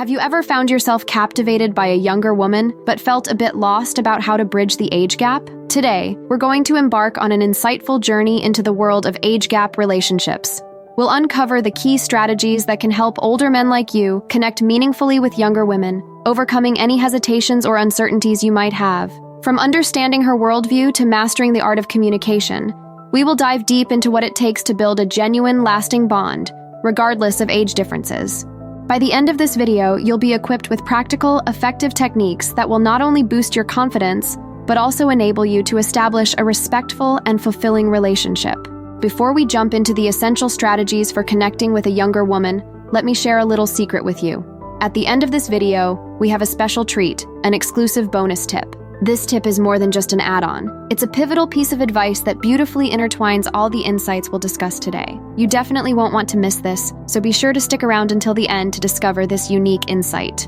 Have you ever found yourself captivated by a younger woman, but felt a bit lost about how to bridge the age gap? Today, we're going to embark on an insightful journey into the world of age gap relationships. We'll uncover the key strategies that can help older men like you connect meaningfully with younger women, overcoming any hesitations or uncertainties you might have. From understanding her worldview to mastering the art of communication, we will dive deep into what it takes to build a genuine, lasting bond, regardless of age differences. By the end of this video, you'll be equipped with practical, effective techniques that will not only boost your confidence, but also enable you to establish a respectful and fulfilling relationship. Before we jump into the essential strategies for connecting with a younger woman, let me share a little secret with you. At the end of this video, we have a special treat, an exclusive bonus tip. This tip is more than just an add-on. It's a pivotal piece of advice that beautifully intertwines all the insights we'll discuss today. You definitely won't want to miss this, so be sure to stick around until the end to discover this unique insight.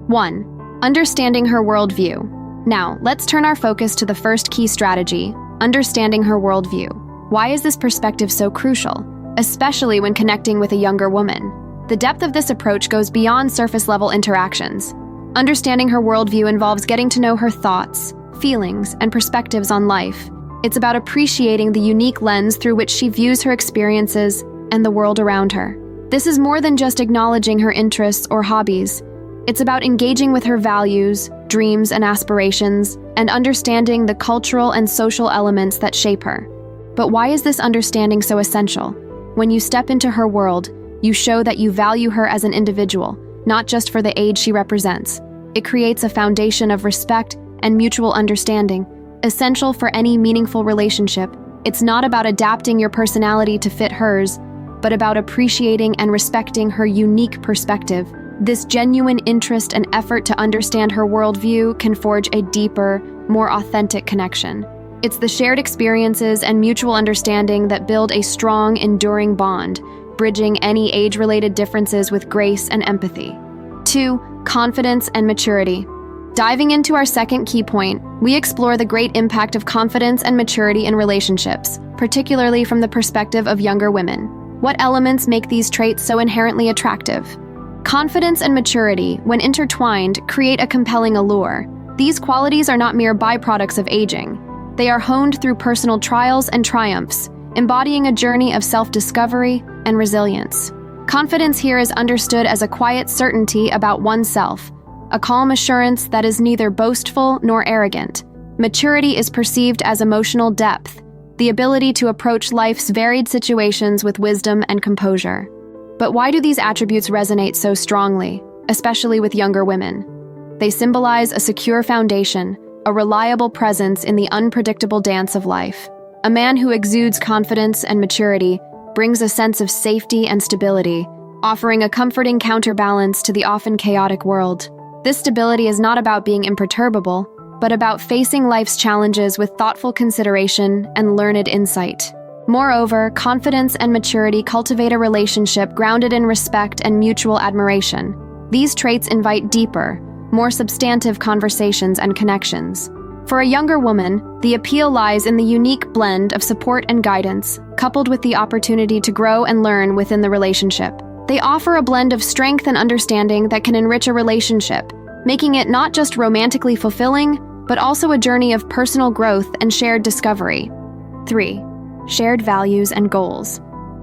1. Understanding her worldview. Now, let's turn our focus to the first key strategy, understanding her worldview. Why is this perspective so crucial, especially when connecting with a younger woman? The depth of this approach goes beyond surface-level interactions. Understanding her worldview involves getting to know her thoughts, feelings, and perspectives on life. It's about appreciating the unique lens through which she views her experiences and the world around her. This is more than just acknowledging her interests or hobbies. It's about engaging with her values, dreams, and aspirations, and understanding the cultural and social elements that shape her. But why is this understanding so essential? When you step into her world, you show that you value her as an individual, not just for the age she represents. It creates a foundation of respect and mutual understanding, essential for any meaningful relationship. It's not about adapting your personality to fit hers, but about appreciating and respecting her unique perspective. This genuine interest and effort to understand her worldview can forge a deeper, more authentic connection. It's the shared experiences and mutual understanding that build a strong, enduring bond, bridging any age-related differences with grace and empathy. 2. Confidence and maturity. Diving into our second key point, we explore the great impact of confidence and maturity in relationships, particularly from the perspective of younger women. What elements make these traits so inherently attractive? Confidence and maturity, when intertwined, create a compelling allure. These qualities are not mere byproducts of aging. They are honed through personal trials and triumphs, embodying a journey of self-discovery and resilience. Confidence here is understood as a quiet certainty about oneself, a calm assurance that is neither boastful nor arrogant. Maturity is perceived as emotional depth, the ability to approach life's varied situations with wisdom and composure. But why do these attributes resonate so strongly, especially with younger women? They symbolize a secure foundation, a reliable presence in the unpredictable dance of life. A man who exudes confidence and maturity brings a sense of safety and stability, offering a comforting counterbalance to the often chaotic world. This stability is not about being imperturbable, but about facing life's challenges with thoughtful consideration and learned insight. Moreover, confidence and maturity cultivate a relationship grounded in respect and mutual admiration. These traits invite deeper, more substantive conversations and connections. For a younger woman, the appeal lies in the unique blend of support and guidance, coupled with the opportunity to grow and learn within the relationship. They offer a blend of strength and understanding that can enrich a relationship, making it not just romantically fulfilling, but also a journey of personal growth and shared discovery. 3. Shared values and goals.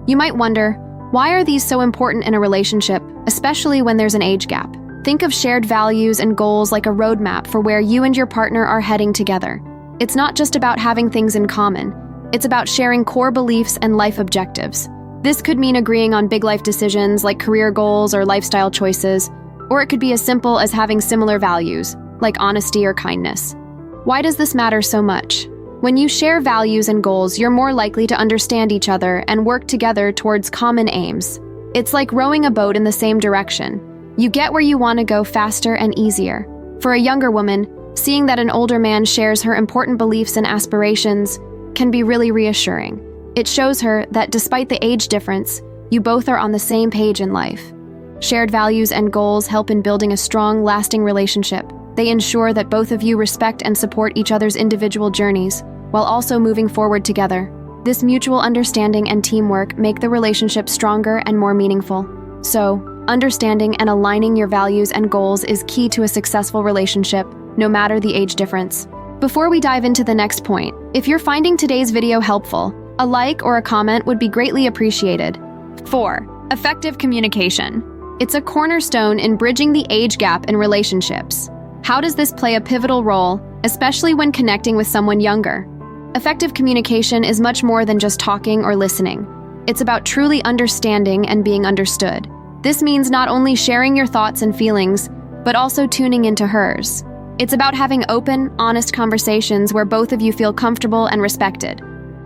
You might wonder, why are these so important in a relationship, especially when there's an age gap? Think of shared values and goals like a roadmap for where you and your partner are heading together. It's not just about having things in common. It's about sharing core beliefs and life objectives. This could mean agreeing on big life decisions like career goals or lifestyle choices, or it could be as simple as having similar values, like honesty or kindness. Why does this matter so much? When you share values and goals, you're more likely to understand each other and work together towards common aims. It's like rowing a boat in the same direction. You get where you want to go faster and easier. For a younger woman, seeing that an older man shares her important beliefs and aspirations can be really reassuring. It shows her that despite the age difference, you both are on the same page in life. Shared values and goals help in building a strong, lasting relationship. They ensure that both of you respect and support each other's individual journeys, while also moving forward together. This mutual understanding and teamwork make the relationship stronger and more meaningful. So, Understanding and aligning your values and goals is key to a successful relationship, no matter the age difference. Before we dive into the next point, if you're finding today's video helpful, a like or a comment would be greatly appreciated. 4. Effective communication. It's a cornerstone in bridging the age gap in relationships. How does this play a pivotal role, especially when connecting with someone younger? Effective communication is much more than just talking or listening. It's about truly understanding and being understood. This means not only sharing your thoughts and feelings, but also tuning into hers. It's about having open, honest conversations where both of you feel comfortable and respected.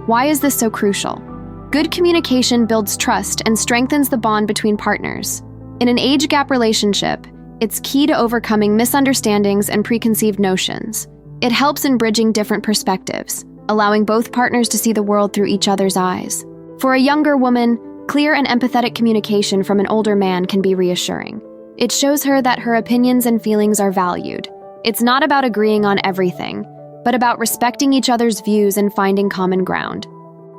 Why is this so crucial? Good communication builds trust and strengthens the bond between partners. In an age gap relationship, it's key to overcoming misunderstandings and preconceived notions. It helps in bridging different perspectives, allowing both partners to see the world through each other's eyes. For a younger woman, clear and empathetic communication from an older man can be reassuring. It shows her that her opinions and feelings are valued. It's not about agreeing on everything, but about respecting each other's views and finding common ground.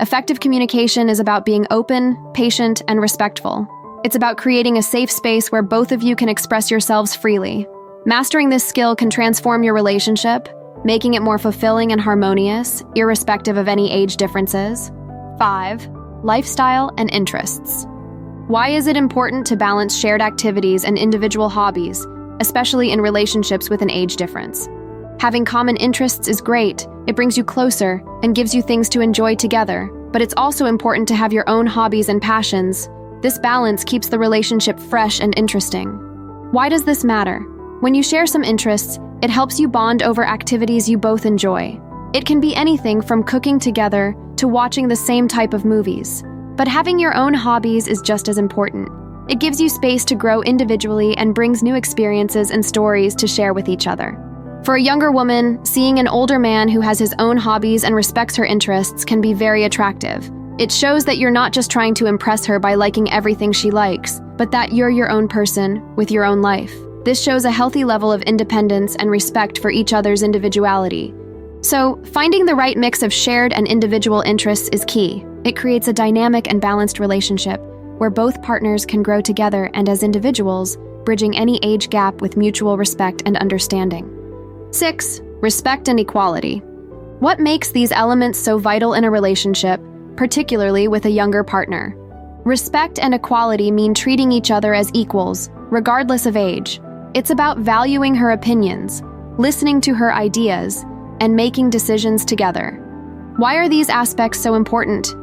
Effective communication is about being open, patient, and respectful. It's about creating a safe space where both of you can express yourselves freely. Mastering this skill can transform your relationship, making it more fulfilling and harmonious, irrespective of any age differences. 5. Lifestyle and interests. Why is it important to balance shared activities and individual hobbies, especially in relationships with an age difference? Having common interests is great. It brings you closer and gives you things to enjoy together, but it's also important to have your own hobbies and passions. This balance keeps the relationship fresh and interesting. Why does this matter? When you share some interests, it helps you bond over activities you both enjoy. It can be anything from cooking together to watching the same type of movies. But having your own hobbies is just as important. It gives you space to grow individually and brings new experiences and stories to share with each other. For a younger woman, seeing an older man who has his own hobbies and respects her interests can be very attractive. It shows that you're not just trying to impress her by liking everything she likes, but that you're your own person with your own life. This shows a healthy level of independence and respect for each other's individuality. So, finding the right mix of shared and individual interests is key. It creates a dynamic and balanced relationship where both partners can grow together and as individuals, bridging any age gap with mutual respect and understanding. 6. Respect and equality. What makes these elements so vital in a relationship, particularly with a younger partner? Respect and equality mean treating each other as equals, regardless of age. It's about valuing her opinions, listening to her ideas, and making decisions together. Why are these aspects so important?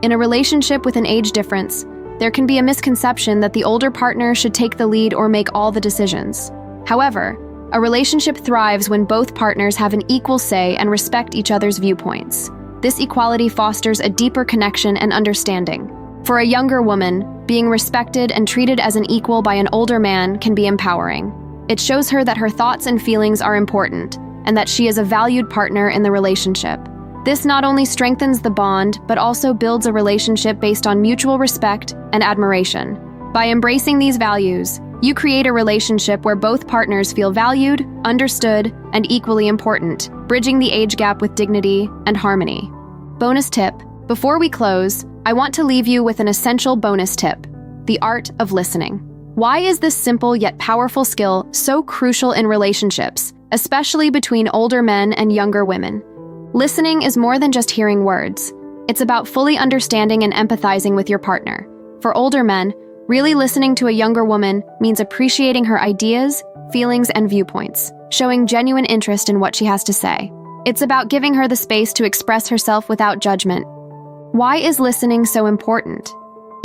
In a relationship with an age difference, there can be a misconception that the older partner should take the lead or make all the decisions. However, a relationship thrives when both partners have an equal say and respect each other's viewpoints. This equality fosters a deeper connection and understanding. For a younger woman, being respected and treated as an equal by an older man can be empowering. It shows her that her thoughts and feelings are important, and that she is a valued partner in the relationship. This not only strengthens the bond, but also builds a relationship based on mutual respect and admiration. By embracing these values, you create a relationship where both partners feel valued, understood, and equally important, bridging the age gap with dignity and harmony. Bonus tip: before we close, I want to leave you with an essential bonus tip: the art of listening. Why is this simple yet powerful skill so crucial in relationships, especially between older men and younger women? Listening is more than just hearing words. It's about fully understanding and empathizing with your partner. For older men, really listening to a younger woman means appreciating her ideas, feelings, and viewpoints, showing genuine interest in what she has to say. It's about giving her the space to express herself without judgment. Why is listening so important?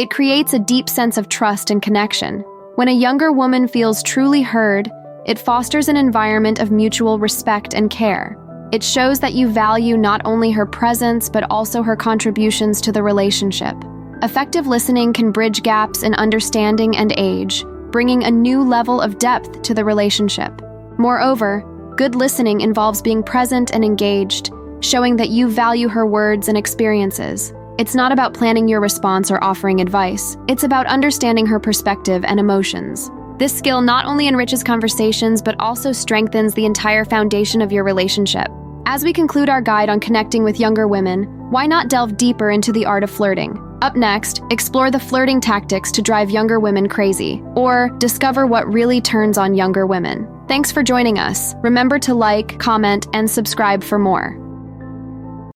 It creates a deep sense of trust and connection. When a younger woman feels truly heard, it fosters an environment of mutual respect and care. It shows that you value not only her presence, but also her contributions to the relationship. Effective listening can bridge gaps in understanding and age, bringing a new level of depth to the relationship. Moreover, good listening involves being present and engaged, showing that you value her words and experiences. It's not about planning your response or offering advice. It's about understanding her perspective and emotions. This skill not only enriches conversations, but also strengthens the entire foundation of your relationship. As we conclude our guide on connecting with younger women, why not delve deeper into the art of flirting? Up next, explore the flirting tactics to drive younger women crazy, or discover what really turns on younger women. Thanks for joining us. Remember to like, comment, and subscribe for more.